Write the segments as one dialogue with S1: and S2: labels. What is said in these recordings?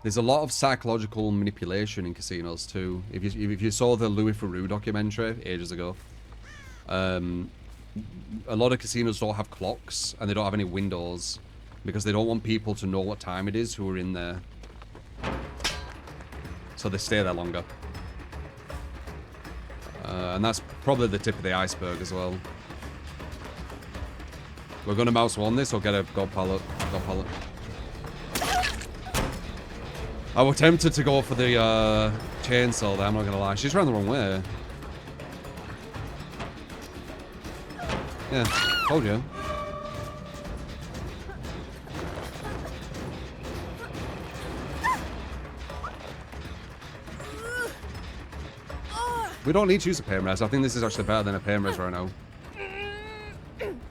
S1: There's a lot of psychological manipulation in casinos too. If you saw the Louis Theroux documentary ages ago, a lot of casinos don't have clocks and they don't have any windows because they don't want people to know what time it is who are in there. So they stay there longer. And that's probably the tip of the iceberg as well. We're gonna mouse one this or get a god pallet. God pallet. I was tempted to go for the chainsaw there, I'm not gonna lie. She's ran the wrong way. Yeah, told you. We don't need to use a pain res. I think this is actually better than a pain res right now.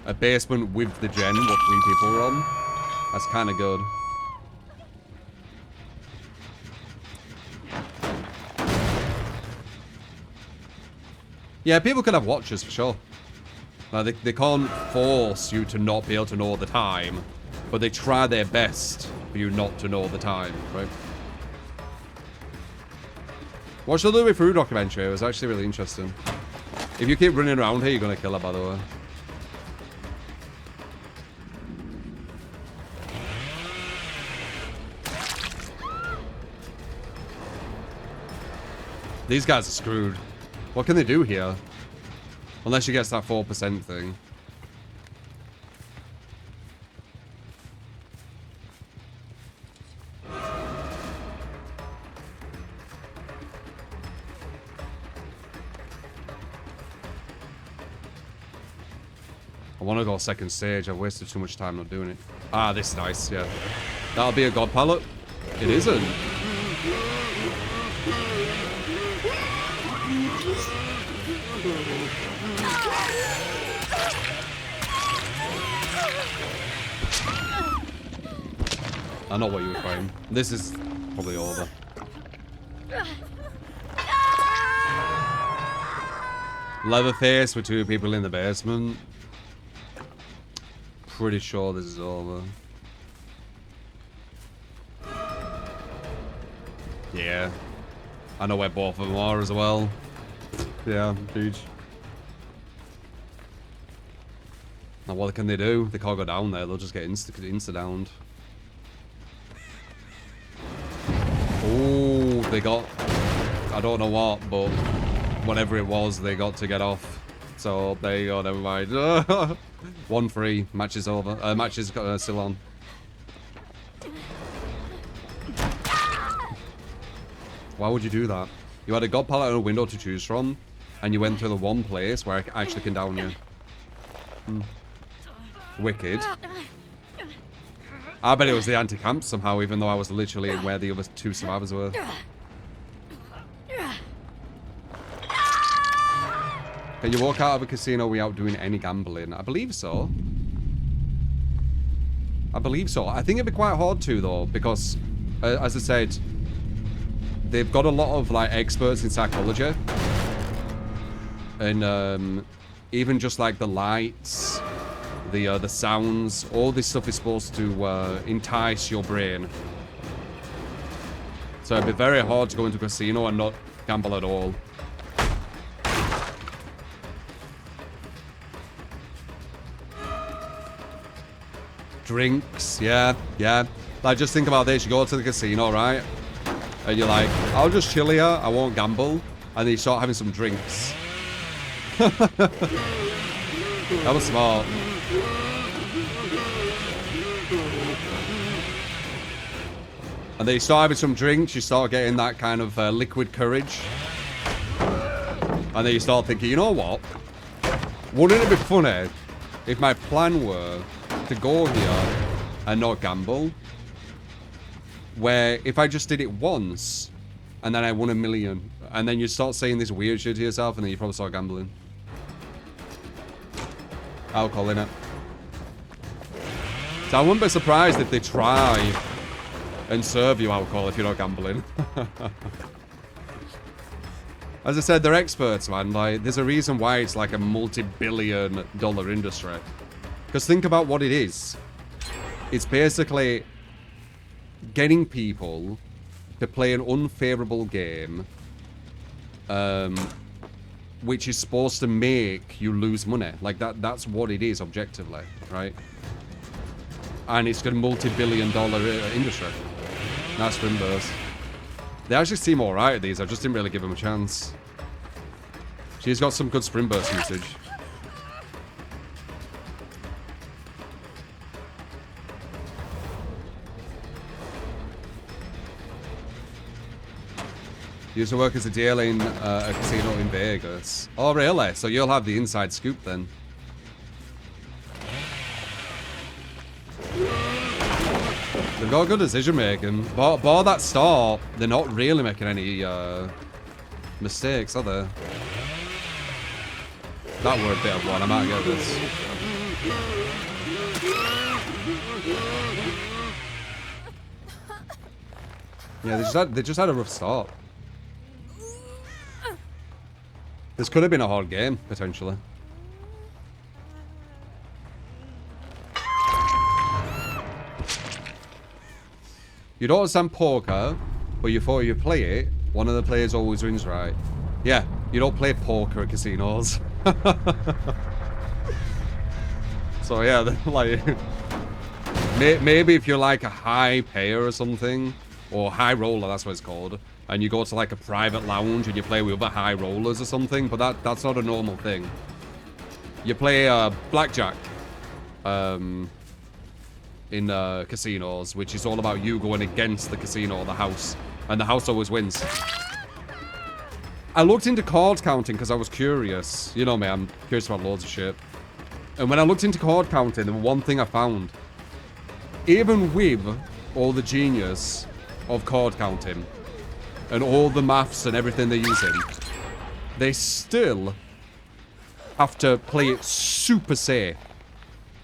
S1: A basement with the gen, what 3 people were on. That's kind of good. Yeah, people could have watches for sure. They can't force you to not be able to know the time, but they try their best for you not to know the time, right? Watch the Louis Theroux documentary, it was actually really interesting. If you keep running around here, you're gonna kill her, by the way. These guys are screwed. What can they do here? Unless she gets that 4% thing. I want to go second stage. I've wasted too much time not doing it. Ah, this is nice, yeah. That'll be a god pallet. It isn't. I know what you were trying. This is probably over. Leatherface with 2 people in the basement. Pretty sure this is over. Yeah. I know where both of them are as well. Yeah, huge. Now what can they do? They can't go down there. They'll just get insta-downed. Oh, they got... I don't know what, but whatever it was, they got to get off. So there you go, never mind. 1-3. Match is over. Match is still on. Why would you do that? You had a god pallet and a window to choose from, and you went to the one place where I actually can down you. Wicked. I bet it was the anti-camp somehow, even though I was literally where the other 2 survivors were. Can you walk out of a casino without doing any gambling? I believe so. I believe so. I think it'd be quite hard to, though, because, as I said, they've got a lot of, like, experts in psychology. And, even just, like, the lights, the sounds, all this stuff is supposed to entice your brain. So it'd be very hard to go into a casino and not gamble at all. Drinks, yeah. Like, just think about this. You go to the casino, right? And you're like, I'll just chill here. I won't gamble. And then you start having some drinks. That was smart. And then you start having some drinks. You start getting that kind of liquid courage. And then you start thinking, you know what? Wouldn't it be funny if my plan were to go here and not gamble, where if I just did it once and then I won $1 million, and then you start saying this weird shit to yourself and then you probably start gambling. Alcohol in it. So I wouldn't be surprised if they try and serve you alcohol if you're not gambling. As I said, they're experts, man. Like, there's a reason why it's like a multi-billion-dollar industry. Because think about what it is. It's basically getting people to play an unfavorable game, which is supposed to make you lose money. Like, that's what it is, objectively, right? And it's got a multi-billion-dollar industry. Nice Sprinburst. They actually seem alright at these. I just didn't really give them a chance. She's got some good Sprinburst usage. Used to work as a DL in a casino in Vegas. Oh, really? So you'll have the inside scoop then. They've got good decision making. Bar that start, they're not really making any mistakes, are they? That were a bit of one. I might get this. Yeah, they just had a rough start. This could have been a hard game, potentially. You don't understand poker, but you thought you play it, one of the players always wins, right? Yeah, you don't play poker at casinos. So yeah, like... maybe if you're like a high payer or something, or high roller, that's what it's called, and you go to like a private lounge and you play with other high rollers or something, but that's not a normal thing. You play blackjack in casinos, which is all about you going against the casino or the house, and the house always wins. I looked into card counting because I was curious. You know me, I'm curious about loads of shit. And when I looked into card counting, the one thing I found, even with all the genius of card counting, and all the maths and everything they're using, they still have to play it super safe.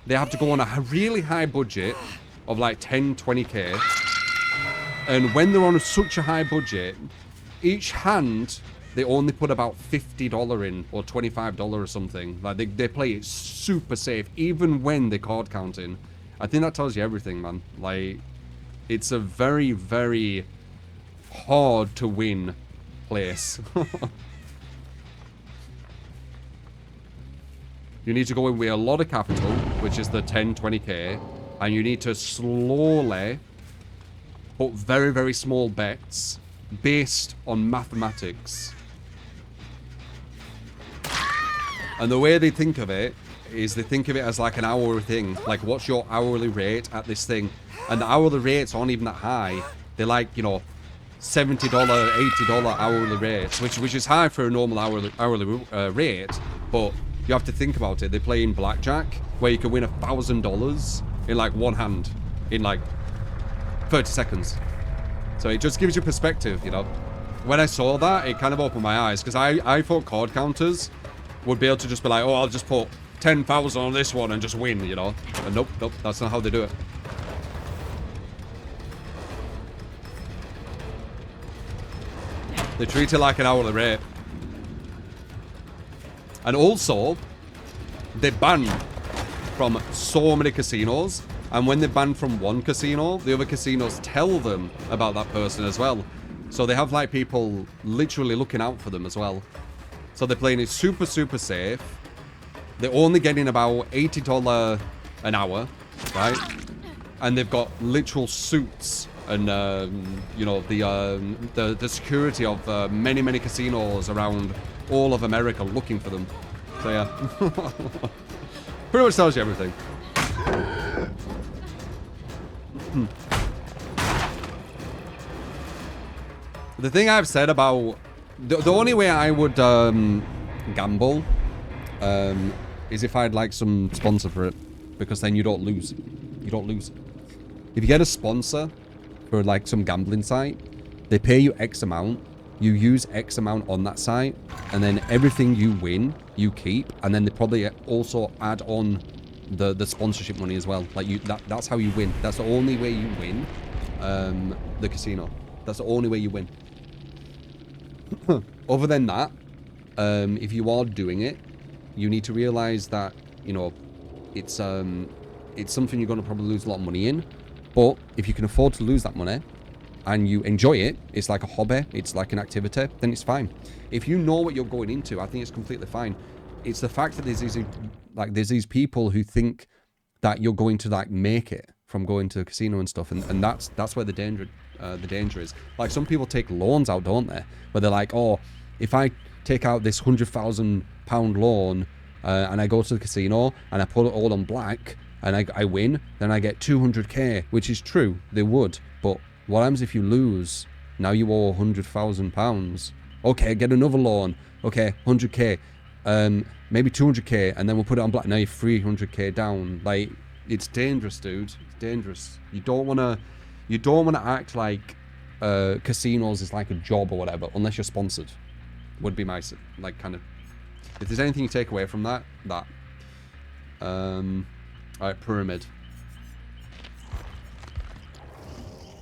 S1: They have to go on a really high budget of like 10, 20k. And when they're on such a high budget, each hand, they only put about $50 in or $25 or something. Like they play it super safe, even when they're card counting. I think that tells you everything, man. Like, it's a very, very hard to win place. You need to go in with a lot of capital, which is the 10, 20k, and you need to slowly put very, very small bets based on mathematics. And the way they think of it is they think of it as like an hourly thing. Like, what's your hourly rate at this thing? And the hourly rates aren't even that high. They're like, you know, $70, $80 hourly rates, which is high for a normal hourly rate, but you have to think about it. They play in blackjack, where you can win $1,000 in like one hand in like 30 seconds. So it just gives you perspective, you know. When I saw that, it kind of opened my eyes, because I thought card counters would be able to just be like, oh, I'll just put 10,000 on this one and just win, you know. And nope, that's not how they do it. They treat it like an hourly rate. And also, they ban from so many casinos. And when they ban from one casino, the other casinos tell them about that person as well. So they have like people literally looking out for them as well. So they're playing it super, super safe. They're only getting about $80 an hour, right? And they've got literal suits and you know, the security of many, many casinos around all of America looking for them. So yeah, pretty much tells you everything. The thing I've said about the only way I would gamble is if I had like some sponsor for it, because then you don't lose. You don't lose. If you get a sponsor for like some gambling site, they pay you X amount. You use X amount on that site, and then everything you win, you keep, and then they probably also add on the sponsorship money as well. Like that's how you win. That's the only way you win the casino. That's the only way you win. Other than that, if you are doing it, you need to realize that, you know, it's something you're going to probably lose a lot of money in. But if you can afford to lose that money, and you enjoy it, it's like a hobby, it's like an activity, then it's fine. If you know what you're going into, I think it's completely fine. It's the fact that there's these people who think that you're going to like make it from going to a casino and stuff, and that's where the danger is. Like, some people take loans out, don't they? Where they're like, oh, if I take out this £100,000 loan and I go to the casino and I put it all on black and I win, then I get 200k, which is true, they would. But what happens if you lose? Now you owe £100,000. Okay, get another loan. Okay, 100k, maybe 200k, and then we'll put it on black. Now you're 300k down. Like, it's dangerous, dude. It's dangerous. You don't wanna act like casinos is like a job or whatever, unless you're sponsored. Would be my like kind of. If there's anything you take away from that. Alright, pyramid.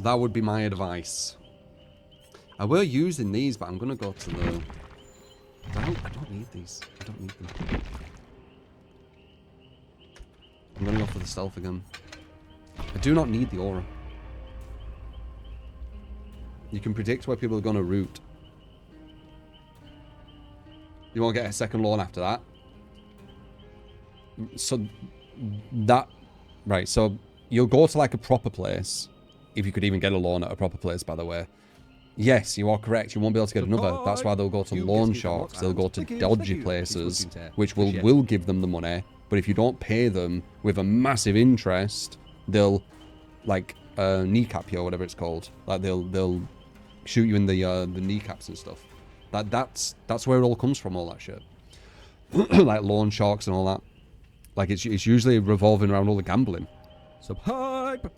S1: That would be my advice. I were using these, but I'm gonna go to the. I don't need these. I don't need them. I'm gonna go for the stealth again. I do not need the aura. You can predict where people are gonna root. You won't get a second loan after that. So that, right, so you'll go to like a proper place, if you could even get a loan at a proper place, by the way. Yes, you are correct, you won't be able to get another. That's why they'll go to loan sharks, they'll go to dodgy places, which will give them the money, but if you don't pay them with a massive interest, they'll, like, kneecap you or whatever it's called. Like, they'll shoot you in the kneecaps and stuff. That's where it all comes from, all that shit. Like loan sharks and all that. Like, it's usually revolving around all the gambling.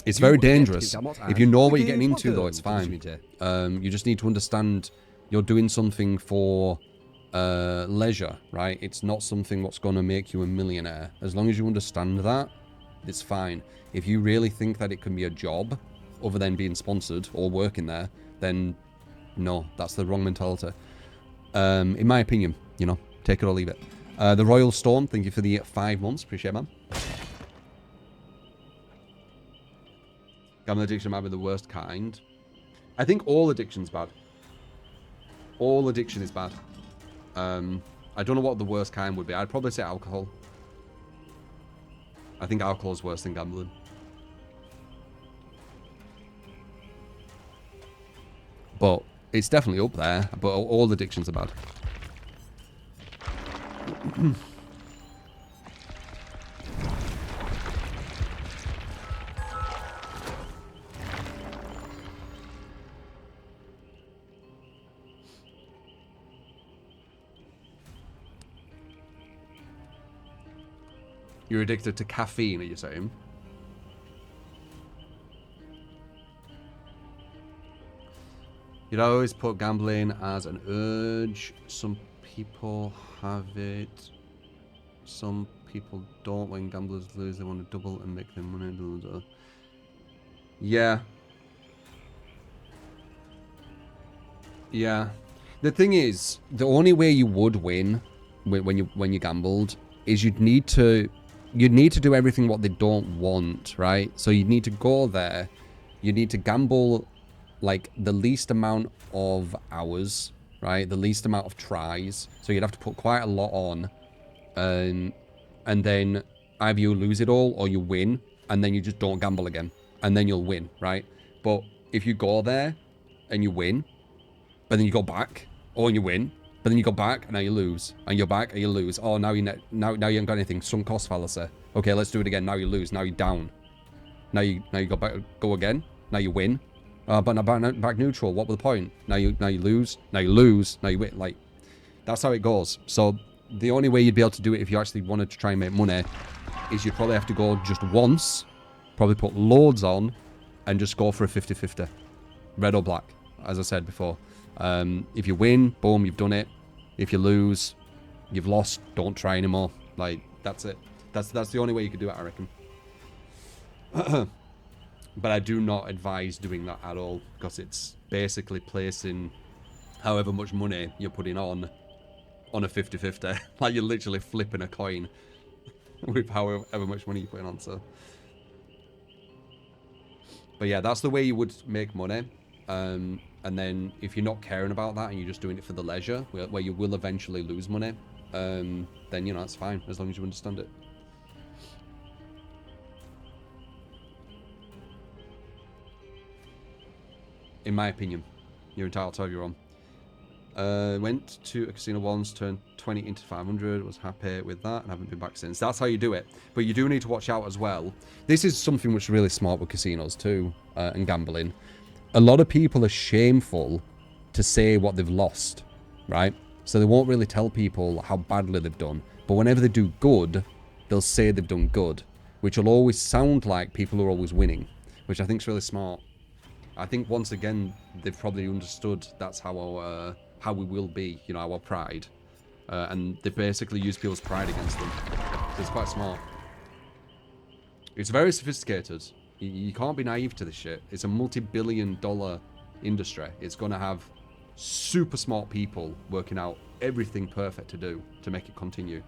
S1: It's very dangerous. If you know what you're getting into, though, it's fine. You just need to understand you're doing something for leisure, right? It's not something that's going to make you a millionaire. As long as you understand that, it's fine. If you really think that it can be a job, other than being sponsored or working there, then no, that's the wrong mentality. In my opinion, you know, take it or leave it. The Royal Storm, thank you for the 5 months. Appreciate it, man. Gambling addiction might be the worst kind. I think all addiction's bad. All addiction is bad. I don't know what the worst kind would be. I'd probably say alcohol. I think alcohol's worse than gambling. But it's definitely up there. But all addictions are bad. You're addicted to caffeine, are you saying? You'd always put gambling as an urge. Some people have it. Some people don't. When gamblers lose, they want to double and make their money. Yeah. Yeah. The thing is, the only way you would win when you gambled is you'd need to do everything what they don't want, right? So you'd need to go there, you need to gamble like the least amount of hours, right? The least amount of tries. So you'd have to put quite a lot on, and then either you lose it all or you win, and then you just don't gamble again, and then you'll win, right? But if you go there and you win, but then you go back, or you win, but then you go back and now you lose, and you're back and you lose. Oh, now you haven't got anything. Sunk cost fallacy. Okay, let's do it again. Now you lose. Now you're down. Now you go again. Now you win. But now back neutral. What was the point? Now you lose. Now you lose. Now you win. Like, that's how it goes. So the only way you'd be able to do it if you actually wanted to try and make money is you'd probably have to go just once, probably put loads on, and just go for a 50-50, red or black, as I said before. If you win, boom, you've done it. If you lose, you've lost. Don't try anymore. Like, that's it. That's the only way you could do it, I reckon. But I do not advise doing that at all, because it's basically placing however much money you're putting on a 50-50. Like, you're literally flipping a coin with however much money you're putting on. So, but yeah, that's the way you would make money. And then if you're not caring about that and you're just doing it for the leisure, where you will eventually lose money, then, you know, that's fine, as long as you understand it. In my opinion. You're entitled to have your own. Went to a casino once, turned 20 into 500, was happy with that, and haven't been back since. That's how you do it. But you do need to watch out as well. This is something which is really smart with casinos too, and gambling. A lot of people are shameful to say what they've lost, right? So they won't really tell people how badly they've done. But whenever they do good, they'll say they've done good, which will always sound like people are always winning, which I think is really smart. I think once again they've probably understood that's how we will be, you know, our pride, and they basically use people's pride against them. So it's quite smart. It's very sophisticated. You can't be naive to this shit. It's a multi-billion-dollar industry. It's going to have super smart people working out everything perfect to do to make it continue.